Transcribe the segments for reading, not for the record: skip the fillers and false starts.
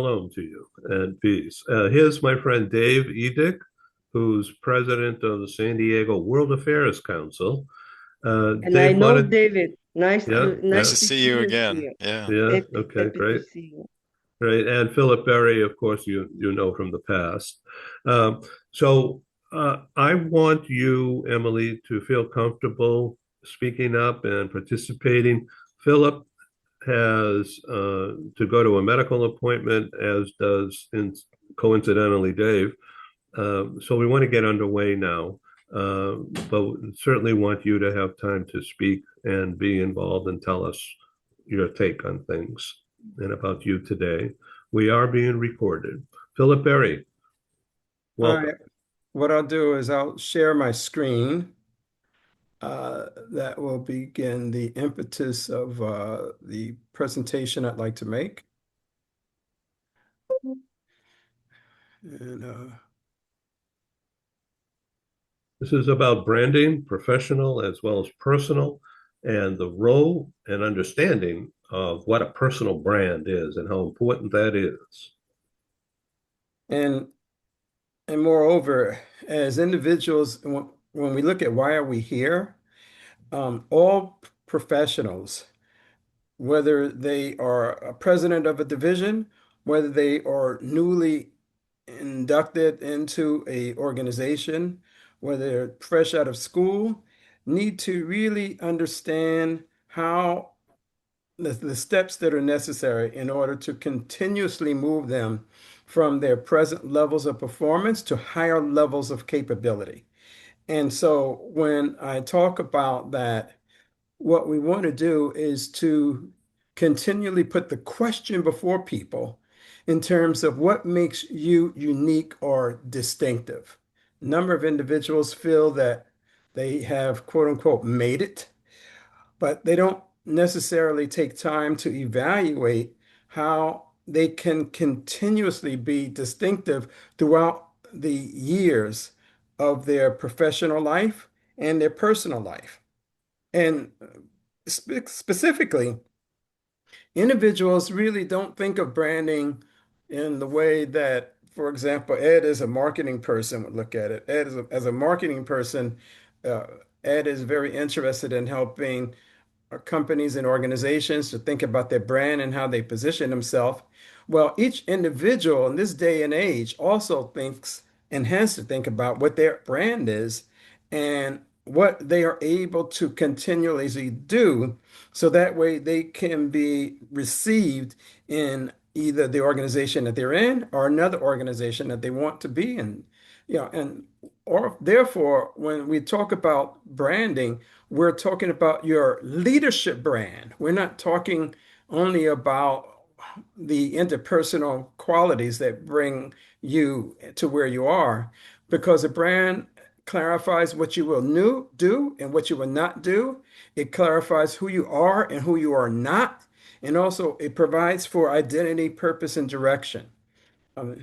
Shalom to you and peace. Here's my friend Dave Edick, who's president of the San Diego World Affairs Council. And I Dave know wanted, David. Nice yeah, to Nice yeah, to nice to see you hear again. you. Yeah. yeah, okay, Happy to great, see you. great. And Philip Berry, of course, you know from the past. Um, so I want you, Emily, to feel comfortable speaking up and participating. Philip has to go to a medical appointment, as does coincidentally Dave. So we want to get underway now, but certainly want you to have time to speak and be involved and tell us your take on things and about you today. We are being recorded. Philip Berry, All welcome. right, what I'll do is I'll share my screen. That will begin the impetus of the presentation I'd like to make. And This is about branding, professional as well as personal, and the role and understanding of what a personal brand is and how important that is. and and moreover, as individuals, when we look at why are we here, all professionals, whether they are a president of a division, whether they are newly inducted into a organization, whether they're fresh out of school, need to really understand how the steps that are necessary in order to continuously move them from their present levels of performance to higher levels of capability. And so when I talk about that, what we want to do is to continually put the question before people in terms of what makes you unique or distinctive. A number of individuals feel that they have, quote unquote, made it, but they don't necessarily take time to evaluate how they can continuously be distinctive throughout the years of their professional life and their personal life. And specifically, individuals really don't think of branding in the way that, for example, Ed as a marketing person would look at it. Ed as a marketing person, uh, Ed is very interested in helping companies and organizations to think about their brand and how they position themselves. Well, each individual in this day and age also thinks and has to think about what their brand is and what they are able to continually do so that way they can be received in either the organization that they're in or another organization that they want to be in. And or therefore, when we talk about branding, we're talking about your leadership brand. We're not talking only about the interpersonal qualities that bring you to where you are, because a brand clarifies what you will do and what you will not do. It clarifies who you are and who you are not. And also, it provides for identity, purpose, and direction.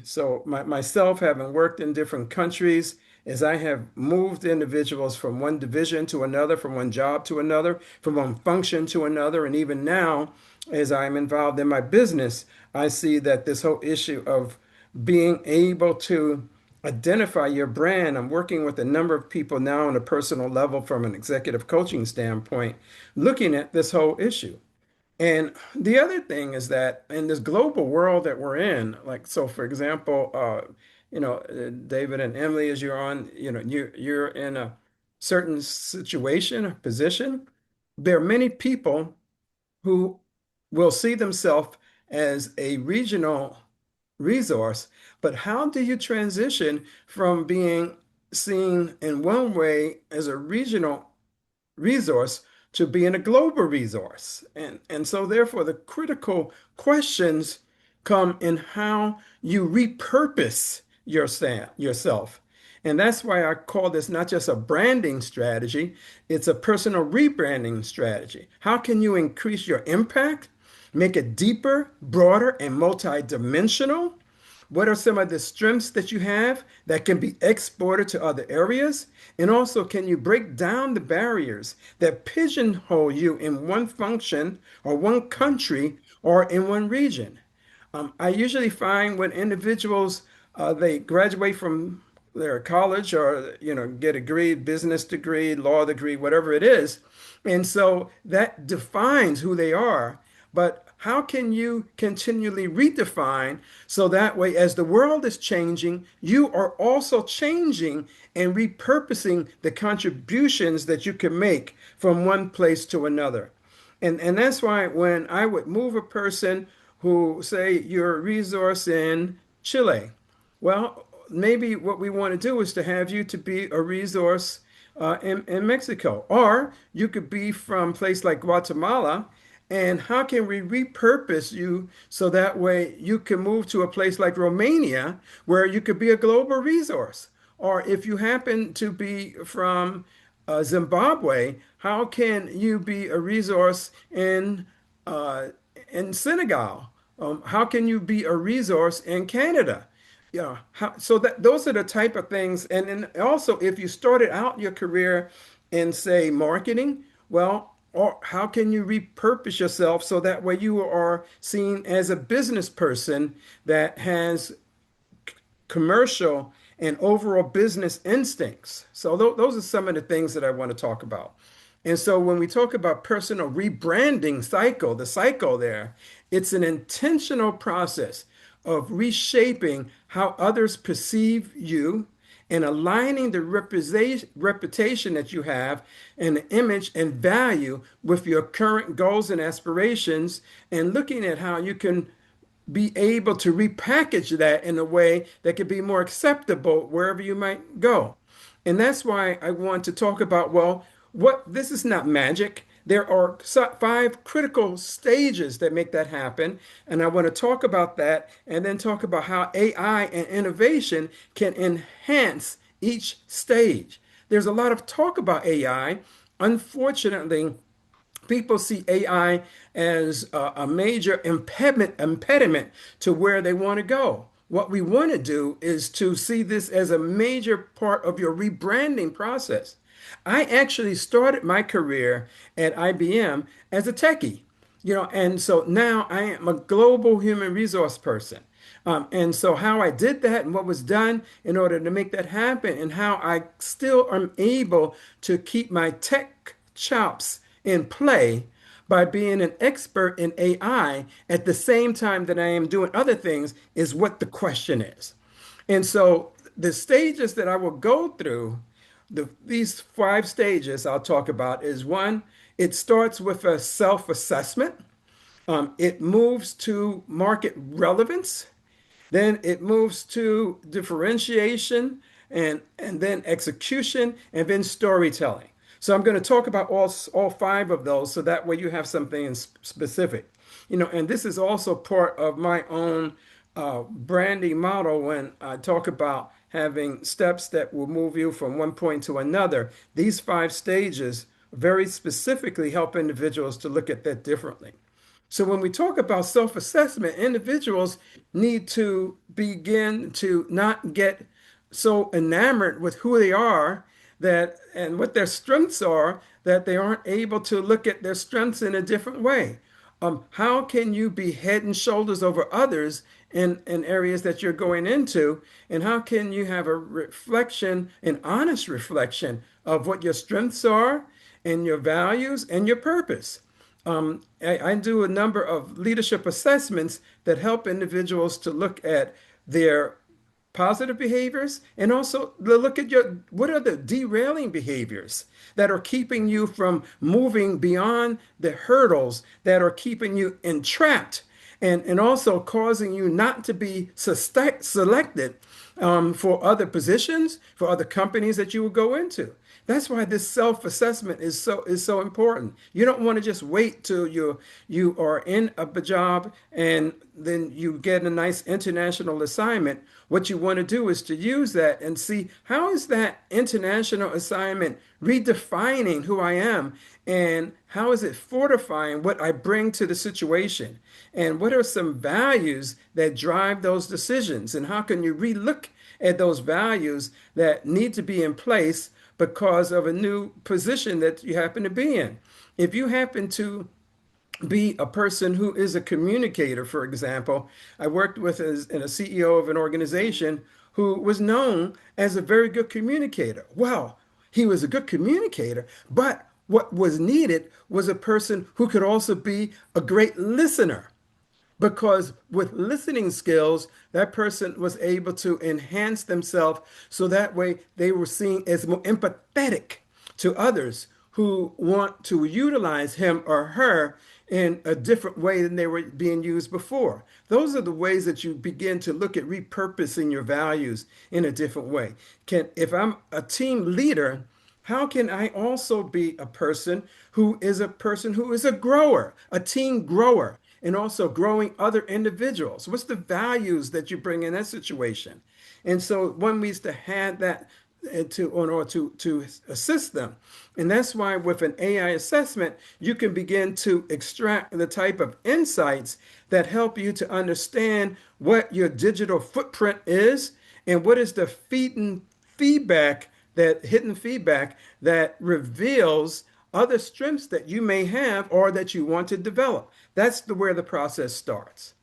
So myself, having worked in different countries, as I have moved individuals from one division to another, from one job to another, from one function to another, and even now, as I'm involved in my business, I see that this whole issue of being able to identify your brand. I'm working with a number of people now on a personal level from an executive coaching standpoint, looking at this whole issue. And the other thing is that in this global world that we're in, like, so for example, David and Emily, as you're on, you're in a certain situation or position. There are many people who will see themselves as a regional resource, but how do you transition from being seen in one way as a regional resource to being a global resource? And so therefore the critical questions come in how you repurpose yourself. And that's why I call this not just a branding strategy, it's a personal rebranding strategy. How can you increase your impact, make it deeper, broader, and multidimensional? What are some of the strengths that you have that can be exported to other areas? And also, can you break down the barriers that pigeonhole you in one function or one country or in one region? I usually find when individuals they graduate from their college or get a degree, business degree, law degree, whatever it is, and so that defines who they are. But how can you continually redefine so that way, as the world is changing, you are also changing and repurposing the contributions that you can make from one place to another? And that's why when I would move a person who say you're a resource in Chile, well, maybe what we want to do is to have you to be a resource in Mexico, or you could be from a place like Guatemala. And how can we repurpose you so that way you can move to a place like Romania where you could be a global resource? Or if you happen to be from Zimbabwe, how can you be a resource uh, in Senegal? How can you be a resource in Canada? So that those are the type of things. And then also, if you started out your career in, say, marketing, well, or how can you repurpose yourself so that way you are seen as a business person that has commercial and overall business instincts. So those are some of the things that I want to talk about. And so when we talk about personal rebranding cycle, the cycle there, it's an intentional process of reshaping how others perceive you and aligning the reputation that you have and the image and value with your current goals and aspirations, and looking at how you can be able to repackage that in a way that could be more acceptable wherever you might go. And that's why I want to talk about, well, what this is not magic. There are five critical stages that make that happen. And I want to talk about that and then talk about how AI and innovation can enhance each stage. There's a lot of talk about AI. Unfortunately, people see AI as a major impediment to where they want to go. What we want to do is to see this as a major part of your rebranding process. I actually started my career at IBM as a techie, and so now I am a global human resource person. And so, how I did that and what was done in order to make that happen, and how I still am able to keep my tech chops in play by being an expert in AI at the same time that I am doing other things, is what the question is. And so, the stages that I will go through, these five stages I'll talk about, is one, it starts with a self assessment. It moves to market relevance. Then it moves to differentiation and then execution and then storytelling. So I'm going to talk about all five of those so that way you have something in specific. And this is also part of my own branding model when I talk about having steps that will move you from one point to another. These five stages very specifically help individuals to look at that differently. So when we talk about self-assessment, individuals need to begin to not get so enamored with who they are that and what their strengths are that they aren't able to look at their strengths in a different way. How can you be head and shoulders over others in areas that you're going into? And how can you have a reflection, an honest reflection of what your strengths are and your values and your purpose? I do a number of leadership assessments that help individuals to look at their positive behaviors and also to look at what are the derailing behaviors that are keeping you from moving beyond the hurdles that are keeping you entrapped and also causing you not to be selected for other positions, for other companies that you will go into. That's why this self-assessment is so important. You don't want to just wait till you are in a job and then you get a nice international assignment. What you want to do is to use that and see how is that international assignment redefining who I am and how is it fortifying what I bring to the situation and what are some values that drive those decisions and how can you relook at those values that need to be in place because of a new position that you happen to be in. If you happen to be a person who is a communicator. For example, I worked with in a CEO of an organization who was known as a very good communicator. Well, he was a good communicator, but what was needed was a person who could also be a great listener, because with listening skills, that person was able to enhance themselves so that way they were seen as more empathetic to others who want to utilize him or her in a different way than they were being used before. Those are the ways that you begin to look at repurposing your values in a different way. If I'm a team leader, how can I also be a person who is a grower, a team grower, and also growing other individuals? What's the values that you bring in that situation? And so one needs to have that to in order to assist them. And that's why with an AI assessment, you can begin to extract the type of insights that help you to understand what your digital footprint is and what is the feedback, that hidden feedback that reveals other strengths that you may have or that you want to develop. That's where the process starts.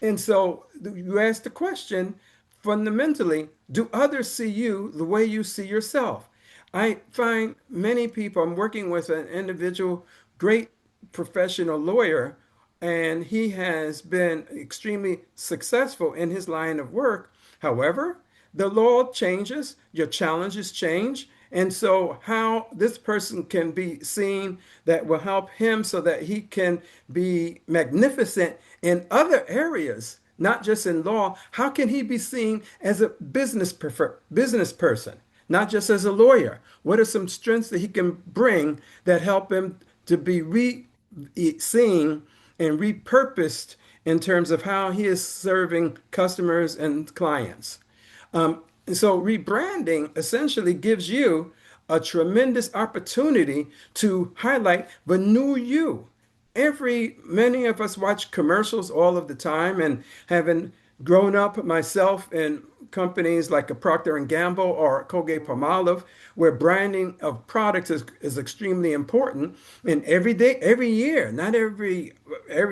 And so you ask the question, fundamentally, do others see you the way you see yourself? I find many people, I'm working with an individual, great professional lawyer, and he has been extremely successful in his line of work. However, the law changes, your challenges change. And so, how this person can be seen that will help him so that he can be magnificent in other areas, not just in law. How can he be seen as a business person, not just as a lawyer? What are some strengths that he can bring that help him to be seen and repurposed in terms of how he is serving customers and clients? So rebranding essentially gives you a tremendous opportunity to highlight the new you. Many of us watch commercials all of the time, and having grown up myself in companies like a Procter and Gamble or Colgate Palmolive, where branding of products is extremely important. And every day, every year, not every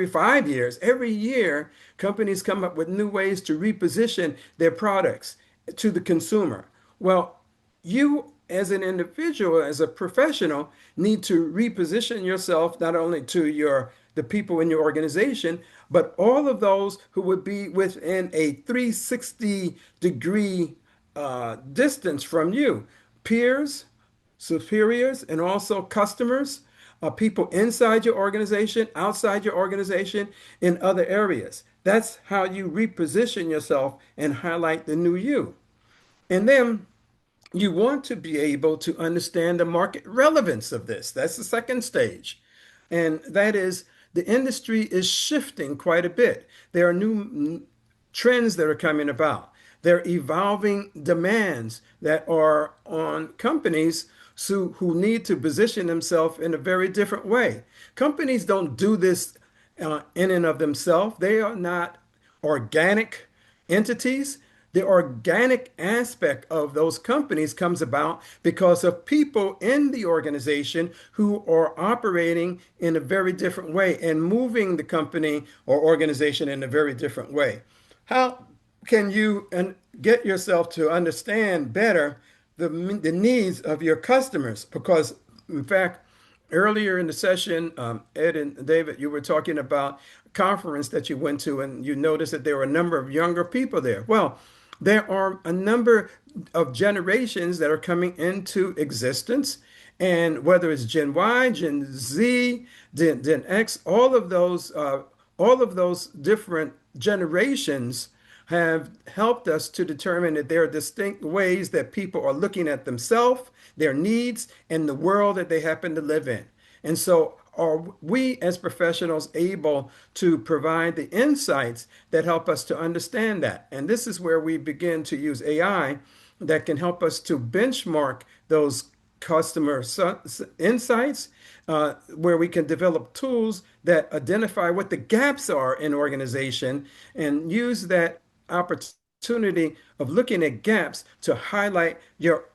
5 years, every year, companies come up with new ways to reposition their products to the consumer. Well, you as an individual, as a professional, need to reposition yourself not only to the people in your organization, but all of those who would be within a 360-degree distance from you, peers, superiors, and also customers, people inside your organization, outside your organization, in other areas. That's how you reposition yourself and highlight the new you. And then you want to be able to understand the market relevance of this. That's the second stage. And that is, the industry is shifting quite a bit. There are new trends that are coming about. There are evolving demands that are on companies who need to position themselves in a very different way. Companies don't do this in and of themselves. They are not organic entities. The organic aspect of those companies comes about because of people in the organization who are operating in a very different way and moving the company or organization in a very different way. How can you get yourself to understand better the needs of your customers? Because, in fact, earlier in the session, Ed and David, you were talking about a conference that you went to, and you noticed that there were a number of younger people there. Well, there are a number of generations that are coming into existence, and whether it's Gen Y, Gen Z, Gen X, all of those different generations have helped us to determine that there are distinct ways that people are looking at themselves, their needs, and the world that they happen to live in. And so, are we as professionals able to provide the insights that help us to understand that? And this is where we begin to use AI that can help us to benchmark those customer insights, where we can develop tools that identify what the gaps are in organization and use that opportunity of looking at gaps to highlight your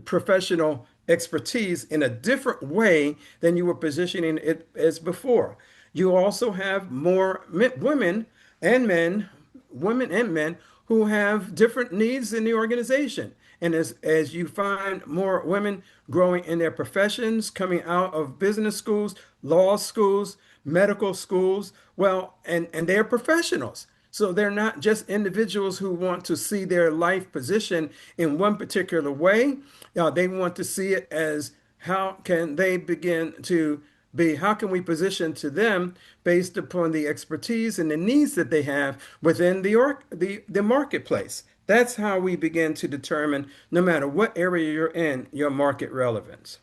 professional expertise in a different way than you were positioning it as before. you also have more women and men, women and men who have different needs in the organization. And as you find more women growing in their professions, coming out of business schools, law schools, medical schools, well, and they're professionals. So they're not just individuals who want to see their life position in one particular way. They want to see it as how can they begin to be, how can we position to them based upon the expertise and the needs that they have within the marketplace. That's how we begin to determine, no matter what area you're in, your market relevance.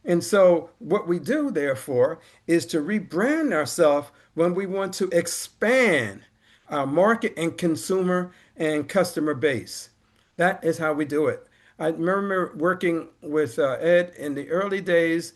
And so, what we do, therefore, is to rebrand ourselves when we want to expand our market and consumer and customer base. That is how we do it. I remember working with Ed in the early days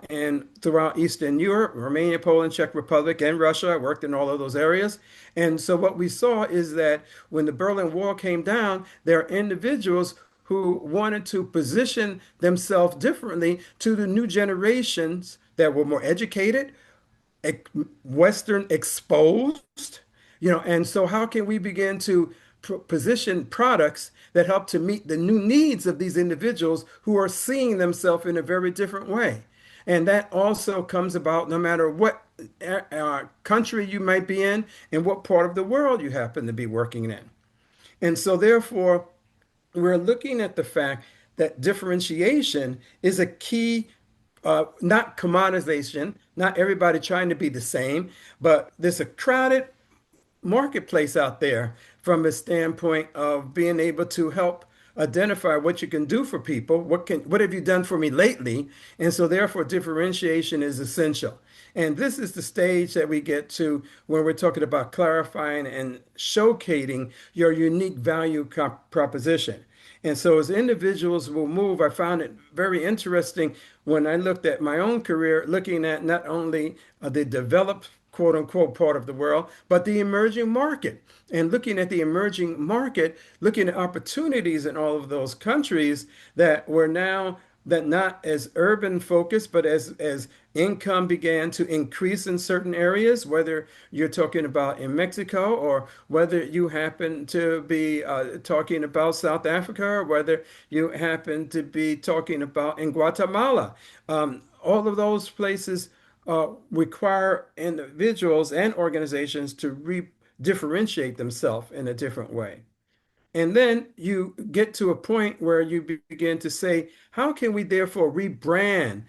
and throughout Eastern Europe, Romania, Poland, Czech Republic, and Russia. I worked in all of those areas. And so, what we saw is that when the Berlin Wall came down, there are individuals who wanted to position themselves differently to the new generations that were more educated, Western exposed, and so how can we begin to position products that help to meet the new needs of these individuals who are seeing themselves in a very different way? And that also comes about no matter what country you might be in and what part of the world you happen to be working in. And so, therefore, we're looking at the fact that differentiation is a key, not commoditization, not everybody trying to be the same, but there's a crowded marketplace out there from a standpoint of being able to help identify what you can do for people. What have you done for me lately? And so therefore differentiation is essential. And this is the stage that we get to when we're talking about clarifying and showcasing your unique value proposition. And so as individuals will move, I found it very interesting when I looked at my own career, looking at not only the developed quote unquote part of the world, but the emerging market. And looking at the emerging market, looking at opportunities in all of those countries that were now that not as urban focused, but as income began to increase in certain areas, whether you're talking about in Mexico or whether you happen to be talking about South Africa or whether you happen to be talking about in Guatemala. All of those places require individuals and organizations to differentiate themselves in a different way. And then you get to a point where you begin to say, how can we therefore rebrand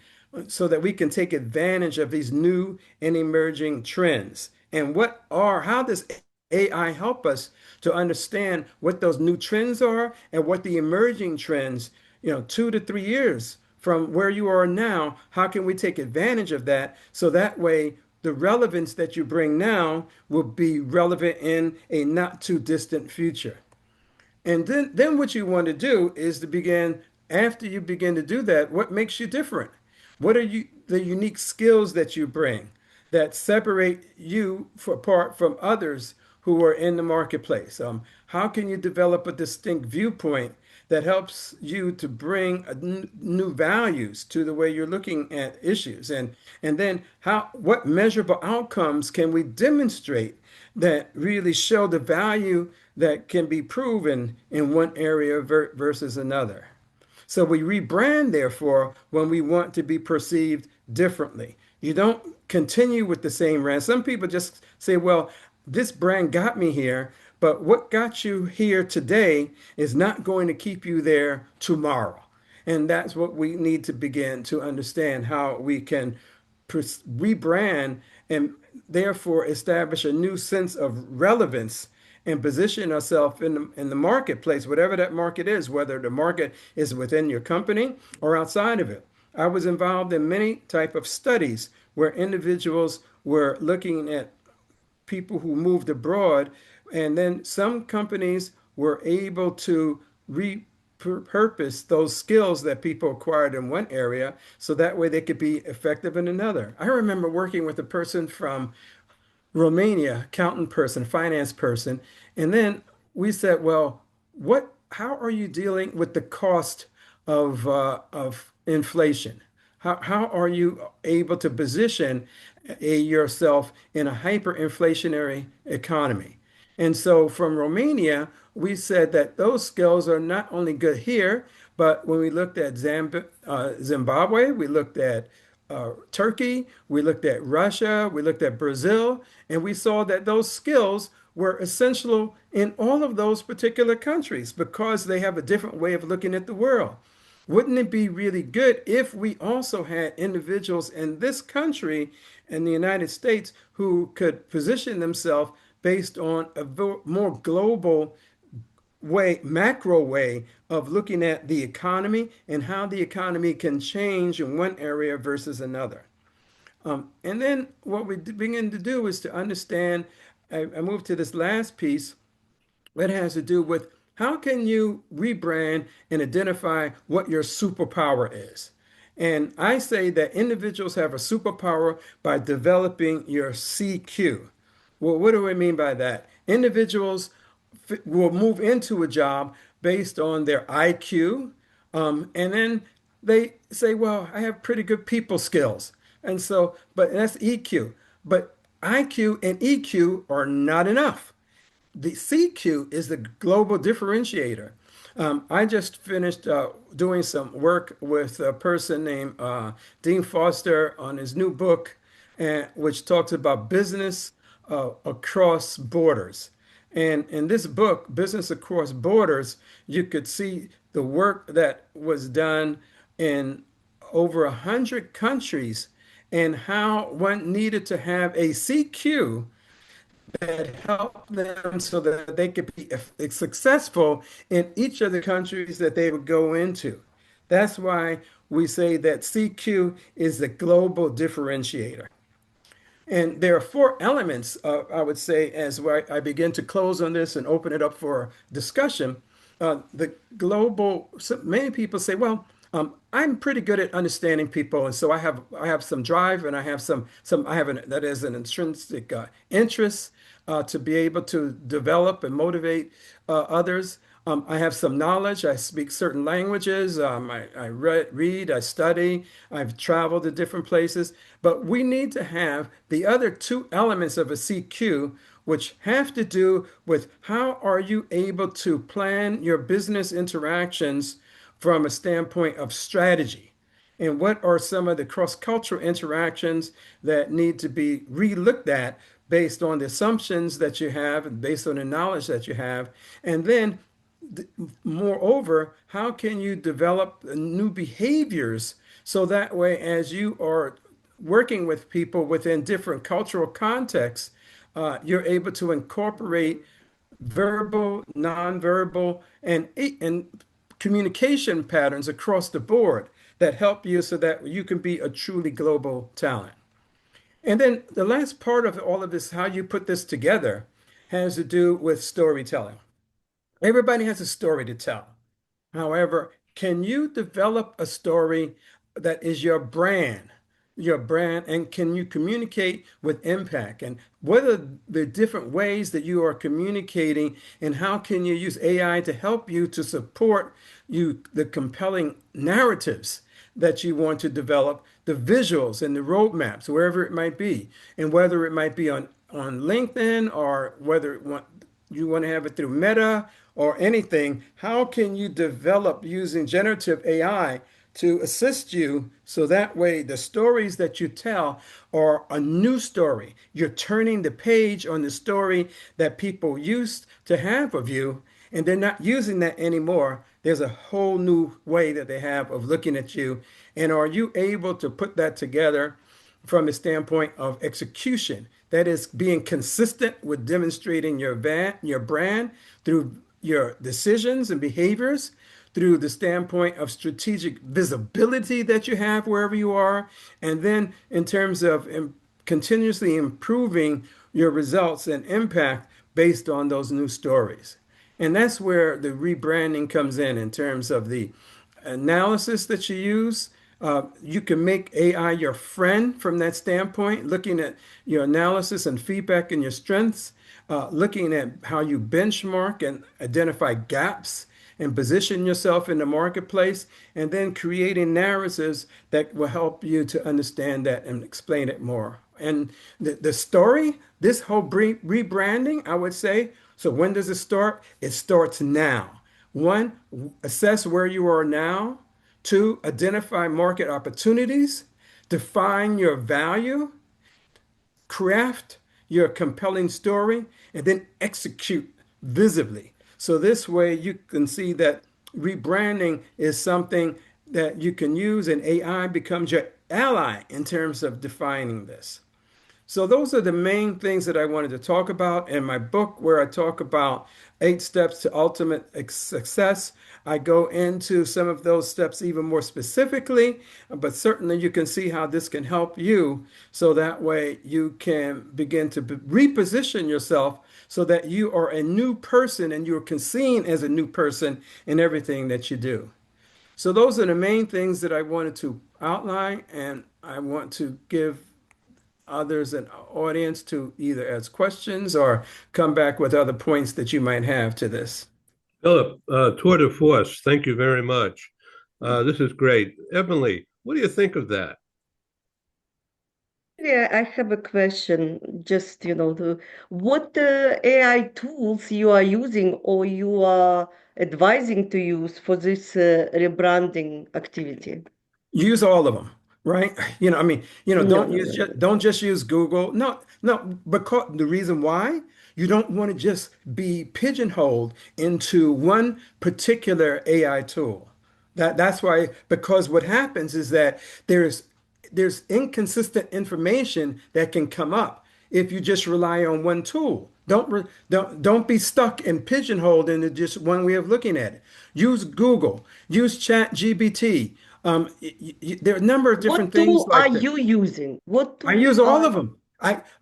so that we can take advantage of these new and emerging trends? And how does AI help us to understand what those new trends are and what the emerging trends, 2 to 3 years from where you are now, how can we take advantage of that so that way the relevance that you bring now will be relevant in a not too distant future? And then what you want to do is to begin, after you begin to do that, what makes you different? What are the unique skills that you bring that separate you apart from others who are in the marketplace? How can you develop a distinct viewpoint that helps you to bring new values to the way you're looking at issues? And then what measurable outcomes can we demonstrate that really show the value that can be proven in one area versus another? So we rebrand, therefore, when we want to be perceived differently. You don't continue with the same brand. Some people just say, well, this brand got me here, but what got you here today is not going to keep you there tomorrow. And that's what we need to begin to understand, how we can rebrand and therefore establish a new sense of relevance and position ourselves in the marketplace, whatever that market is, whether the market is within your company or outside of it. I was involved in many type of studies where individuals were looking at people who moved abroad, and then some companies were able to repurpose those skills that people acquired in one area so that way they could be effective in another. I remember working with a person from Romania, accountant person, finance person, and then we said, well, how are you dealing with the cost of inflation? How are you able to position yourself in a hyperinflationary economy. And so from Romania, we said that those skills are not only good here, but when we looked at Zimbabwe, we looked at Turkey, we looked at Russia, we looked at Brazil, and we saw that those skills were essential in all of those particular countries because they have a different way of looking at the world. Wouldn't it be really good if we also had individuals in this country, in the United States, who could position themselves based on a more global way, macro way of looking at the economy and how the economy can change in one area versus another? And then what we begin to do is to understand. I move to this last piece that has to do with how can you rebrand and identify what your superpower is. And I say that individuals have a superpower by developing your CQ. Well, what do I mean by that? Individuals will move into a job based on their IQ, and then they say, well, I have pretty good people skills. And so, but that's EQ. But IQ and EQ are not enough. The CQ is the global differentiator. I just finished doing some work with a person named Dean Foster on his new book, which talks about business across borders. And in this book, Business Across Borders, you could see the work that was done in over 100 countries and how one needed to have a CQ that help them so that they could be successful in each of the countries that they would go into. That's why we say that CQ is the global differentiator. And there are four elements, I would say, as I begin to close on this and open it up for discussion. The global, so many people say, well, I'm pretty good at understanding people, and so I have some drive, and I have I have that is an intrinsic interest to be able to develop and motivate others. I have some knowledge. I speak certain languages. I read, I study. I've traveled to different places. But we need to have the other two elements of a CQ, which have to do with how are you able to plan your business interactions from a standpoint of strategy. And what are some of the cross-cultural interactions that need to be re-looked at based on the assumptions that you have and based on the knowledge that you have? And then moreover, how can you develop new behaviors so that way, as you are working with people within different cultural contexts, you're able to incorporate verbal, nonverbal, and communication patterns across the board that help you so that you can be a truly global talent. And then the last part of all of this, how you put this together, has to do with storytelling. Everybody has a story to tell. However, can you develop a story that is your brand, and can you communicate with impact? And what are the different ways that you are communicating, and how can you use AI to help you to support the compelling narratives that you want to develop, the visuals and the roadmaps, wherever it might be, and whether it might be on LinkedIn or whether you want to have it through Meta or anything, how can you develop using generative AI to assist you so that way the stories that you tell are a new story? You're turning the page on the story that people used to have of you, and they're not using that anymore. There's a whole new way that they have of looking at you. And are you able to put that together from a standpoint of execution? That is being consistent with demonstrating your brand through your decisions and behaviors, through the standpoint of strategic visibility that you have wherever you are, and then in terms of continuously improving your results and impact based on those new stories. And that's where the rebranding comes in terms of the analysis that you use. You can make AI your friend from that standpoint, looking at your analysis and feedback and your strengths, looking at how you benchmark and identify gaps and position yourself in the marketplace, and then creating narratives that will help you to understand that and explain it more And the story, this whole rebranding, I would say, so when does it start? It starts now. One, assess where you are now. Two, identify market opportunities. Define your value, craft your compelling story, and then execute visibly. So this way you can see that rebranding is something that you can use, and AI becomes your ally in terms of defining this. So those are the main things that I wanted to talk about in my book, where I talk about 8 steps to ultimate success. I go into some of those steps even more specifically, but certainly you can see how this can help you, so that way you can begin to reposition yourself so that you are a new person and you're seen as a new person in everything that you do. So those are the main things that I wanted to outline, and I want to give others an audience to either ask questions or come back with other points that you might have to this. Philip, tour de force, thank you very much. This is great. Emily, what do you think of that? Yeah, I have a question. Just, what AI tools you are using or you are advising to use for this rebranding activity? Use all of them, right? I mean, No, don't no, use no, no. just don't just use Google. No, no, because the reason why you don't want to just be pigeonholed into one particular AI tool. That's why, because what happens is that there's there's inconsistent information that can come up if you just rely on one tool. Don't be stuck and pigeonholed into just one way of looking at it. Use Google, use ChatGPT. There are a number of different What things tool are like that. you using? What I tool use are all of them.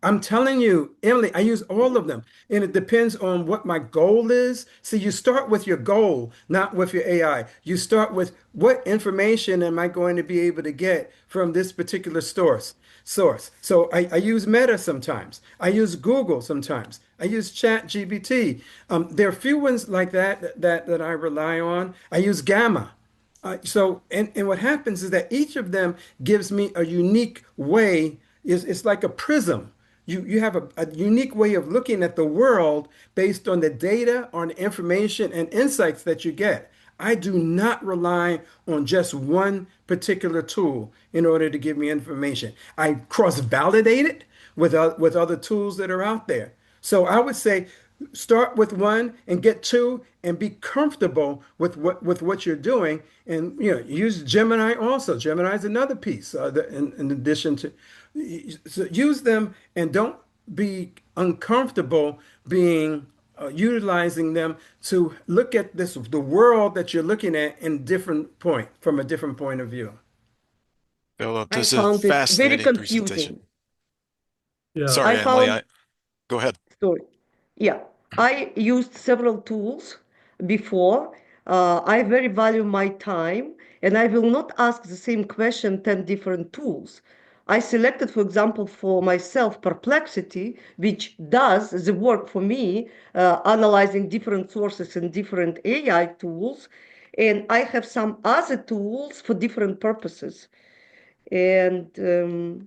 I'm telling you, Emily, I use all of them. And it depends on what my goal is. See, you start with your goal, not with your AI. You start with what information am I going to be able to get from this particular source. So I use Meta sometimes. I use Google sometimes. I use ChatGPT. There are a few ones like that I rely on. I use Gamma. And what happens is that each of them gives me a unique way. It's like a prism. You have a unique way of looking at the world based on the data, on the information and insights that you get. I do not rely on just one particular tool in order to give me information. I cross-validate it with other tools that are out there. So I would say start with one and get two and be comfortable with what you're doing, and use Gemini also. Gemini is another piece, in addition to, so use them and don't be uncomfortable being utilizing them to look at the world that you're looking at in different point from a different point of view. Philip, I this is a found it very fascinating presentation. confusing. Yeah, I Sorry, Emily, found go ahead. Sorry. Yeah, I used several tools before. I very value my time, and I will not ask the same question 10 different tools. I selected, for example, for myself, Perplexity, which does the work for me, analyzing different sources and different AI tools. And I have some other tools for different purposes. And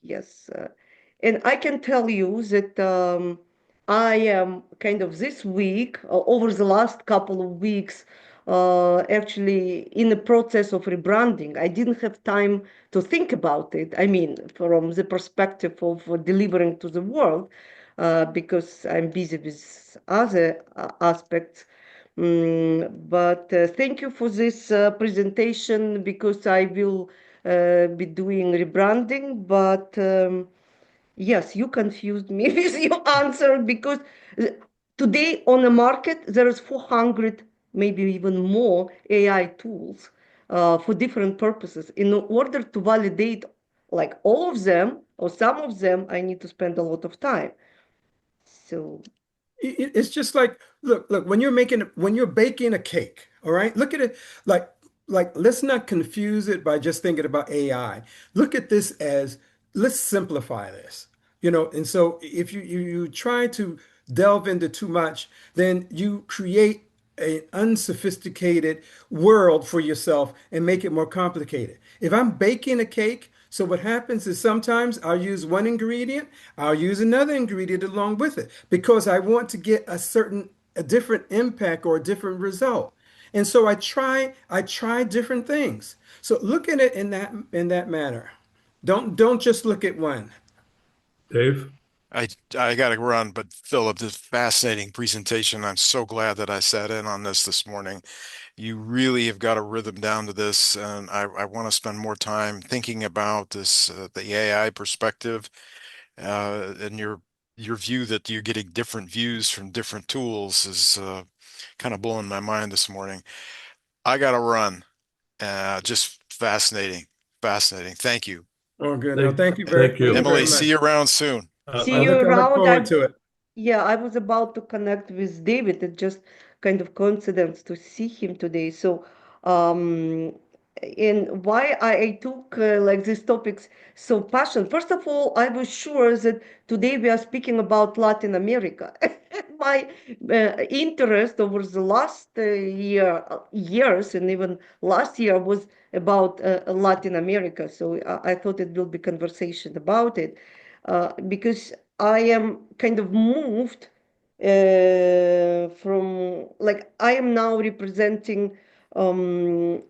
yes, and I can tell you that I am kind of this week, over the last couple of weeks, actually in the process of rebranding. I didn't have time to think about it. I mean, from the perspective of delivering to the world, because I'm busy with other aspects. But thank you for this presentation, because I will be doing rebranding. But yes, you confused me with your answer, because uh, today on the market there is 400, maybe even more AI tools for different purposes. In order to validate like all of them or some of them, I need to spend a lot of time. So It's just like, look, when you're baking a cake, all right, look at it like let's not confuse it by just thinking about AI. Look at this as, let's simplify this. And so if you try to delve into too much, then you create an unsophisticated world for yourself and make it more complicated. If I'm baking a cake, So what happens is sometimes I'll use one ingredient, I'll use another ingredient along with it because I want to get a different impact or a different result. And so I try different things. So look at it in that manner. Don't just look at one. Dave? I got to run, but Philip, this fascinating presentation. I'm so glad that I sat in on this morning. You really have got a rhythm down to this, and I want to spend more time thinking about this, the AI perspective, and your view that you're getting different views from different tools is kind of blowing my mind this morning. I got to run. Just fascinating, fascinating. Thank you, Oh, good. No, Thank, thank you thank Thank you. very Emily. much. See you around soon. See I I'm you look around. forward to it. Yeah, I was about to connect with David. It's just kind of coincidence to see him today. So, um, and why I took like these topics so passionate. First of all, I was sure that today we are speaking about Latin America. My interest over the last years, and even last year was about Latin America. So I thought it will be conversation about it because I am kind of moved from like I am now representing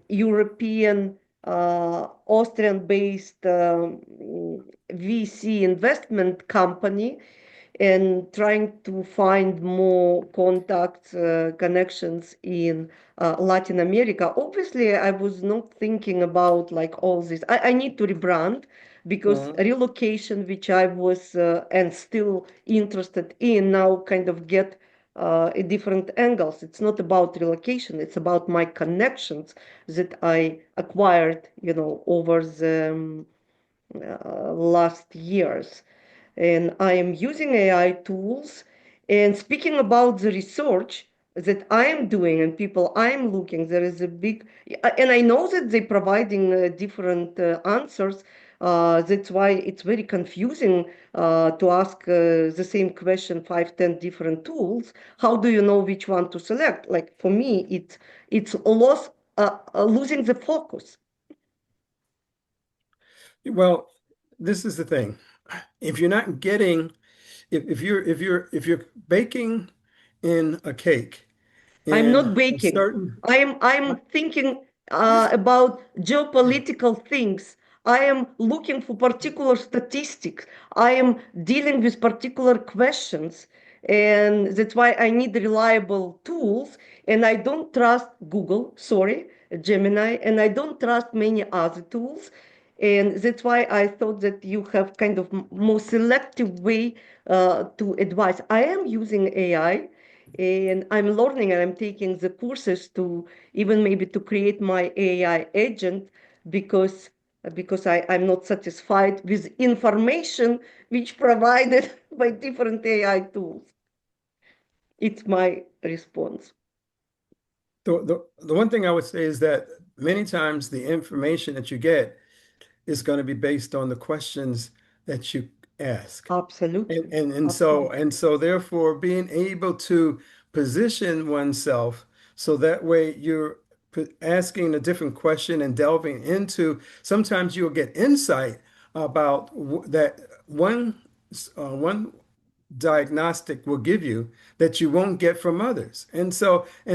European Austrian-based VC investment company and trying to find more contacts, connections in Latin America. Obviously, I was not thinking about like all this. I need to rebrand because Mhm. relocation, which I was and still interested in, now kind of get different angles. It's not about relocation; it's about my connections that I acquired, over the last years. And I am using AI tools. And speaking about the research that I am doing and people I am looking, there is a big, and I know that they're providing different answers. That's why it's very confusing to ask the same question, 5, 10 different tools. How do you know which one to select? Like for me, it's losing the focus. Well, this is the thing. If you're not getting, if you're baking in a cake I'm in not a baking. certain, I'm thinking about geopolitical things. I am looking for particular statistics. I am dealing with particular questions. And that's why I need reliable tools. And I don't trust Google, sorry, Gemini, and I don't trust many other tools. And that's why I thought that you have kind of more selective way to advise. I am using AI and I'm learning and I'm taking the courses to even maybe to create my AI agent because I'm not satisfied with information which provided by different AI tools. It's my response. the one thing I would say is that many times the information that you get is going to be based on the questions that you ask. And, Absolutely. and and so Absolutely. and so therefore being able to position oneself so that way you're asking a different question and delving into sometimes you'll get insight about that one diagnostic will give you that you won't get from others. And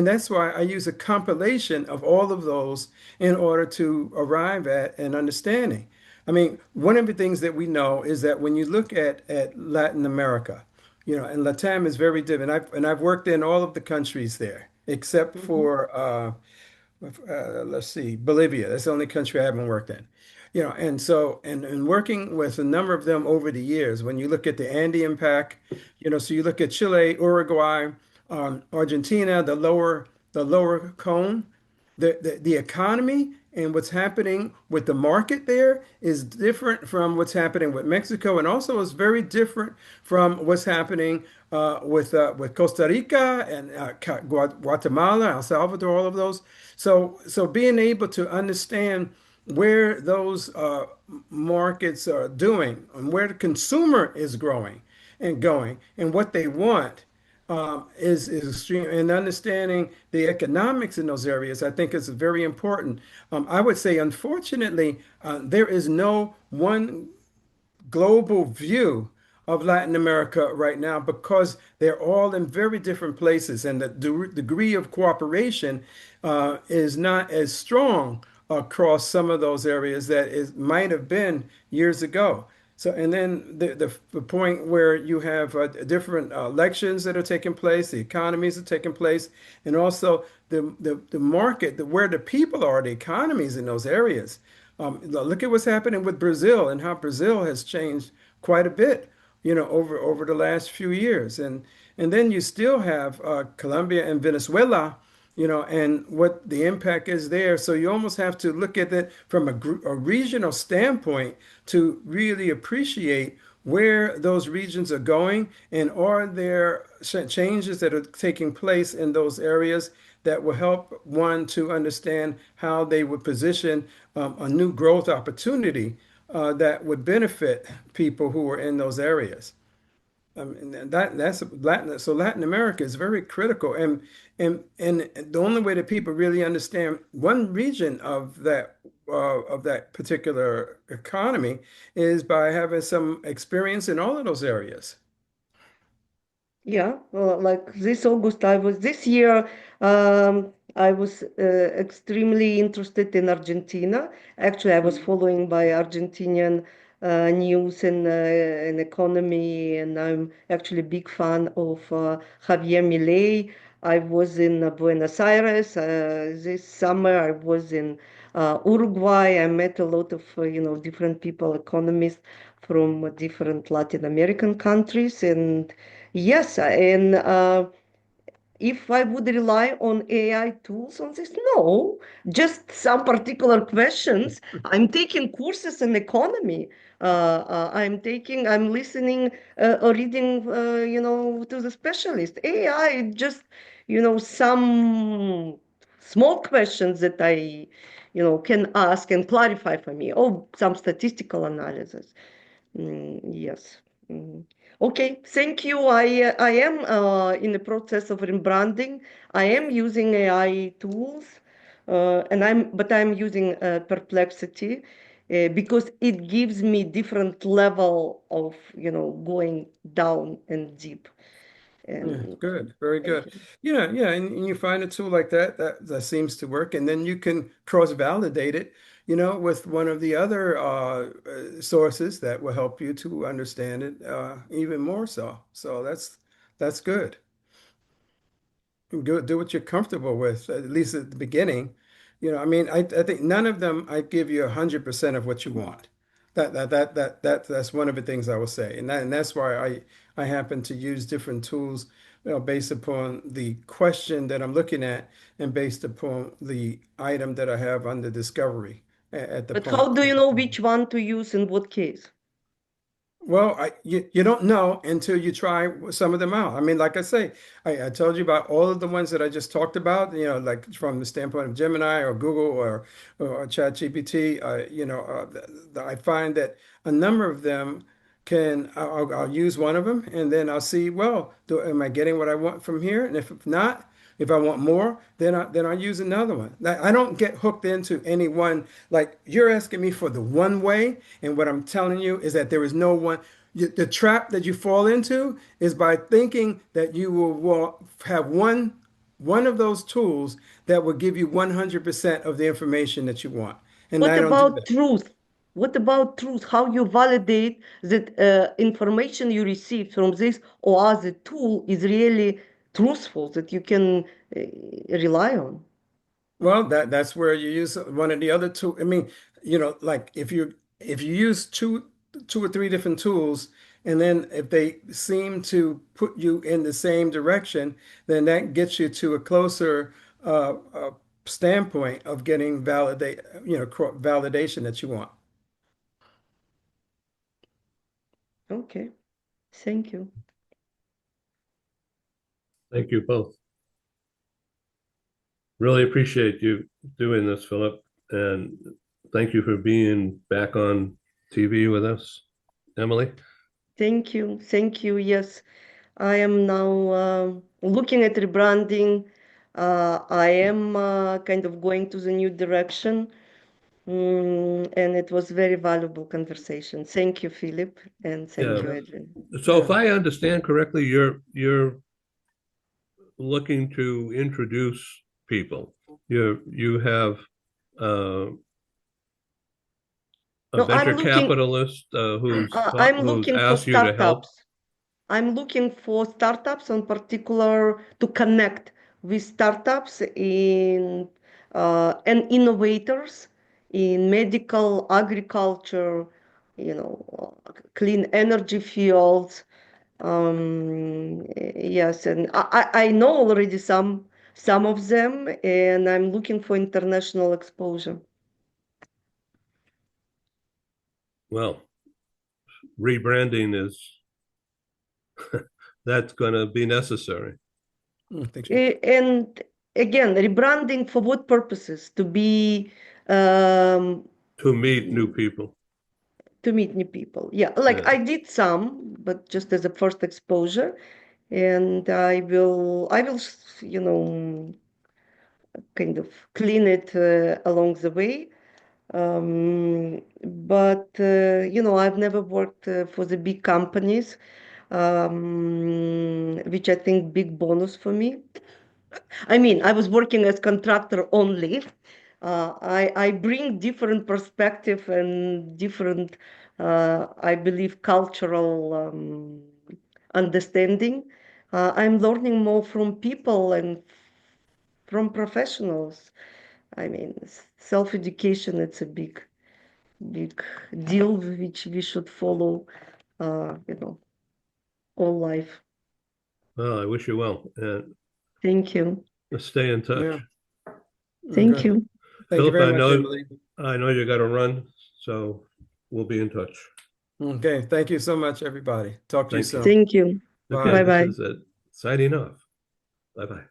that's why I use a compilation of all of those in order to arrive at an understanding. I mean, one of the things that we know is that when you look at Latin America, and Latam is very different. And I've worked in all of the countries there, except Mhm. for let's see, Bolivia. That's the only country I haven't worked in. And so and working with a number of them over the years, when you look at the Andean pack, so you look at Chile, Uruguay, Argentina, the lower cone, the economy and what's happening with the market there is different from what's happening with Mexico, and also is very different from what's happening with Costa Rica and Guatemala, El Salvador, all of those. So being able to understand where those markets are doing and where the consumer is growing and going and what they want is extreme, and understanding the economics in those areas, I think is very important. I would say, unfortunately, there is no one global view of Latin America right now because they're all in very different places, and the degree of cooperation is not as strong across some of those areas that it might have been years ago. So, and then the point where you have different elections that are taking place, the economies are taking place, and also the market, where the people are, the economies in those areas. Look at what's happening with Brazil and how Brazil has changed quite a bit, over the last few years. And then you still have Colombia and Venezuela, and what the impact is there. So you almost have to look at it from a regional standpoint to really appreciate where those regions are going and are there changes that are taking place in those areas that will help one to understand how they would position a new growth opportunity that would benefit people who are in those areas. That's Latin. So Latin America is very critical, and the only way that people really understand one region of that particular economy is by having some experience in all of those areas. Yeah, like this year, I was extremely interested in Argentina. Actually, I was Mm. following by Argentinian news and economy, and I'm actually a big fan of Javier Milei. I was in Buenos Aires this summer. I was in Uruguay. I met a lot of different people, economists from different Latin American countries, and yes, and if I would rely on AI tools on this, no, just some particular questions. I'm taking courses in economy. I'm listening or reading, to the specialist. AI, just, some small questions that I, can ask and clarify for me. Oh, some statistical analysis. Yes. Mm. Okay, thank you. I am in the process of rebranding. I am using AI tools, but I'm using Perplexity because it gives me different level of going down and deep. Yeah, And good, very thank good. you. Yeah, and you find a tool like that seems to work, and then you can cross-validate it, with one of the other sources that will help you to understand it even more so. So that's good. Do what you're comfortable with, at least at the beginning. I mean, I think none of them I give you 100% of what you want. That's one of the things I will say, and that's why I happen to use different tools, based upon the question that I'm looking at and based upon the item that I have under discovery at the But how point. do you know which one to use in what case? Well, you don't know until you try some of them out. I mean, like I say, I told you about all of the ones that I just talked about, like from the standpoint of Gemini or Google or ChatGPT. I find that a number of them I'll use one of them and then I'll see, well, am I getting what I want from here? And if not, if I want more, then I use another one. I don't get hooked into any one. Like you're asking me for the one way, and what I'm telling you is that there is no one. The trap that you fall into is by thinking that you will have one of those tools that will give you 100% of the information that you want, and What I don't do about that. truth? What about truth? How you validate that information you receive from this or other tool is really truthful, that you can rely on? Well, that's where you use one of the other two. I mean, like if you use two or three different tools, and then if they seem to put you in the same direction, then that gets you to a closer standpoint of getting validation that you want. Okay, thank you. Thank you both. Really appreciate you doing this, Philip, and thank you for being back on TV with us, Emily. Thank you. Thank you. Yes. I am now looking at rebranding. I am kind of going to the new direction. And it was very valuable conversation. Thank you, Philip, and thank Yeah. you, Adrian. So if Yeah. I understand correctly, you're looking to introduce people. You have a No, venture capitalist I'm who's looking for asked you to help. startups. I'm looking for startups in particular to connect with startups in and innovators in medical, agriculture, clean energy fields. Yes, and I know already some of them, and I'm looking for international exposure. Well, rebranding is that's going to be necessary Thank you. And again, rebranding for what purposes? Um, to meet new people. to meet new people. Yeah, like Yeah. I did some, but just as a first exposure, and I will, kind of clean it along the way. But I've never worked for the big companies, which I think big bonus for me. I mean, I was working as contractor only. I bring different perspective and different, I believe, cultural understanding. I'm learning more from people and from professionals. I mean, self-education, it's a big deal which we should follow, all life. Well, I wish you well, and Thank you. let's stay in touch. Yeah. Thank Okay. you. Thank you Philip, very much, Emily. I know you got to run, so we'll be in touch. Okay. Thank you so much, everybody. Talk to you Thank you. soon. Thank you. Okay, Bye. this Bye-bye. is it. Signing off. Bye bye.